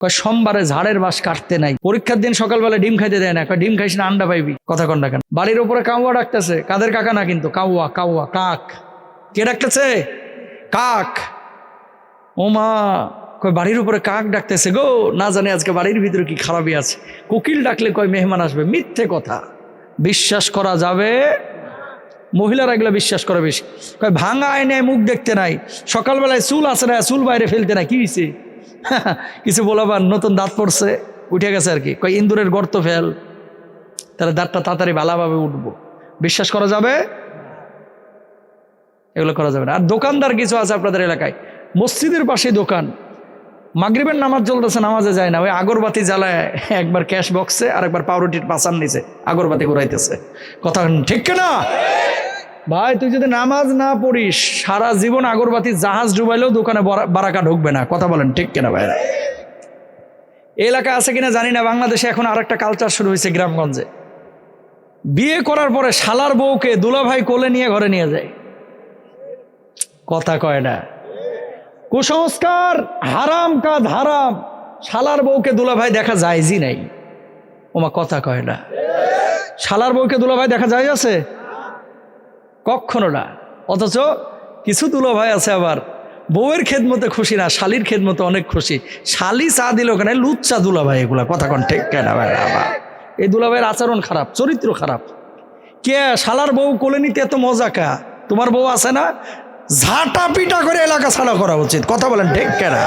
কয় সোমবারে ঝাড়ের বাস কাটতে নাই। পরীক্ষার দিন সকালবেলা ডিম খাইতে দেয় না, কয় ডিম খাইস না আন্ডা পাইবি। কথা কন না কেন? বাড়ির উপরে কাউয়া ডাকতেছে, কাদের কাকা না কিন্তু, কাউয়া কাউয়া কাক। কে ডাকতেছে? কাক। ও মা, কয় বাড়ির উপরে কাক ডাকতেছে গো, না জানি আজকে বাড়ির ভিতরে কি খারাপই আছে। কোকিল ডাকলে কয় মেহমান আসবে। মিথ্যে কথা, বিশ্বাস করা যাবে। মহিলারা এগুলো বিশ্বাস করে বেশি। কয় ভাঙা আয়নায় মুখ দেখতে নাই, সকালবেলায় চুল আছে না, চুল বাইরে ফেলতে নাই। কি হয়েছে? কিছু বলাবার নতুন দাঁত পড়ছে, উঠে গেছে আর কি। কয় ইন্দুরের গর্ত ফেল, তাহলে দাঁতটা তাড়াতাড়ি ভালোভাবে উঠবো। বিশ্বাস করা যাবে? এগুলো করা যাবে না। আর দোকানদার কিছু আছে আপনাদের এলাকায়, মসজিদের পাশে দোকান, মাগরিবের নামাজ চলতেছে, নামাজে যায় না, ওই আগরবাতি জ্বালায় একবার ক্যাশ বক্সে আর একবার পাউরুটির পাচার নিচে আগরবাতি ঘুরাইতেছে। কথা ঠিক না ভাই? তুই যদি নামাজ না পড়িস, সারা জীবন আগরবাতি জাহাজ ডুবাইলেও দোকানে বারাকা ঢুকবে না। কথা বলেন ঠিক কিনা ভাইরা? এলাকা আছে কিনা জানি না, বাংলাদেশে এখন আর একটা কালচার শুরু হয়েছে গ্রামগঞ্জে। বিয়ে করার পরে শালার বউকে দুলাভাই কোলে নিয়ে ঘরে নিয়ে যায়। কথা কয় না? কুসংস্কার, হারাম কাজ, হারাম। শালার বউকে দুলাভাই দেখা যায়ই নাই। ওমা কথা কয় না? শালার বউকে দুলাভাই দেখা যায় আছে? কখনো না। অথচ কিছু দুলাভাই আছে আবার বউয়ের খেদমতে খুশি না, শালির খেদমতে অনেক খুশি। শালি চা দিল ওখানে লুচ্চা দুলাভাই এগুলা। কথা কন ঠিক কেনা ভাই? এই দুলাভাইয়ের আচরণ খারাপ, চরিত্র খারাপ। কে শালার বউ কোলে নিতে এত মজা কা? তোমার বউ আছে না, ঝাঁটা পিটা করে এলাকা ছাড়া করা উচিত। কথা বলেন ঠিক কেনা?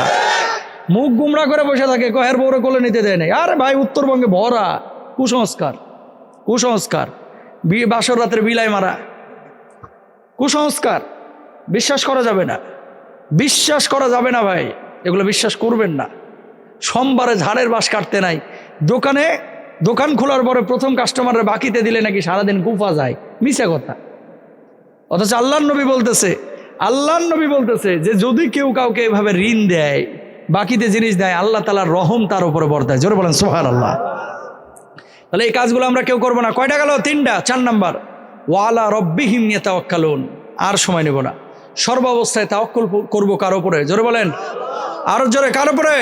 মুখ গুমরা করে বসে থাকে, কহের বউরে কোলে নিতে দেয় নাই। আরে ভাই, উত্তরবঙ্গে ভরা কুসংস্কার। কুসংস্কার, বাসর রাতের বিলাই মারা, কুসংস্কার। বিশ্বাস করা যাবে না, বিশ্বাস করা যাবে না ভাই, এগুলো বিশ্বাস করবেন না। সোমবারে ঝাড়ের বাস কাটতে নাই। দোকান খোলার পরে প্রথম কাস্টমাররা বাকিতে দিলে নাকি সারাদিন গুফা যায়। মিছা কথা। অথচ আল্লাহর নবী বলতেছে যে যদি কেউ কাউকে এভাবে ঋণ দেয়, বাকিতে জিনিস দেয়, আল্লাহ তাআলার রহম তার উপরে বর্তায়। জোরে বলেন সুবহানাল্লাহ। তাহলে এই কাজগুলো আমরা কেউ করবো না। কয়টা গেল? 3টা। 4 নাম্বার, ওয়ালা রব্বিহিম ইয়াতাওয়াক্কালুন। আর সময় নেব না, সর্বাবস্থায় তাওয়াক্কুল করবো কার উপরে? জোরে বলেন, আরো জোরে, কার উপরে?